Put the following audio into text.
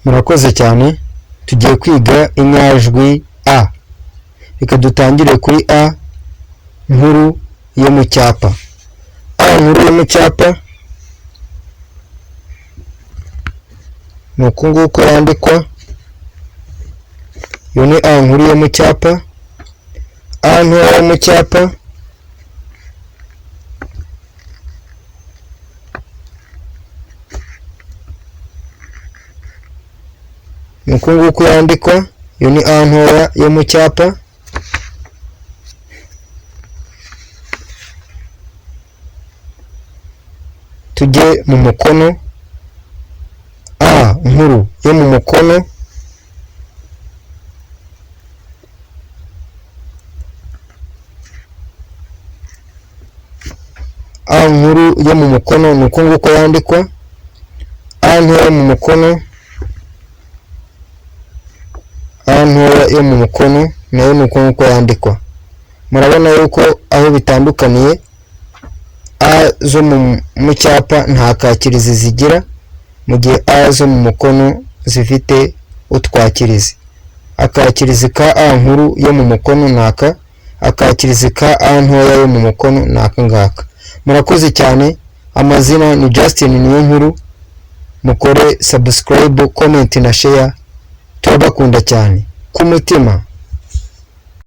Murakoze cyane, tugiye kwiga inyajwi a. Reka dutangire kuri a nkuru yo mu cyapa. A nkuru yo mu cyapa ni uku nguko yandikwa. Iyo ni a nkuru yo mu cyapa. A ntoya yo mu cyapa ni uku nguko yandikwa. Iyo ni a ntoya yo mu cyapa. Tujye mu mukono. A nkuru yo mu mukono A nkuru yo mu mukono ni uku nguko yandikwa. A ntoya mu mukono. A ntoya yo mu mukono nayo ni uku nguko yandikwa. Murabona yuko aho bitandukaniye, A zo mu cyapa nta kakirizi zigira, mu gihe A zo mu mukono zifite utwakirizi. Akakirizi ka A nkuru yo mu mukono ni aka, akakirizi ka A ntoya yo mu mukono ni aka ngaka. Murakoze cyane, amazina ni Justin Niyonkuru. Mukore subscribe, comment na share. Turabakunda cyane ku mutima.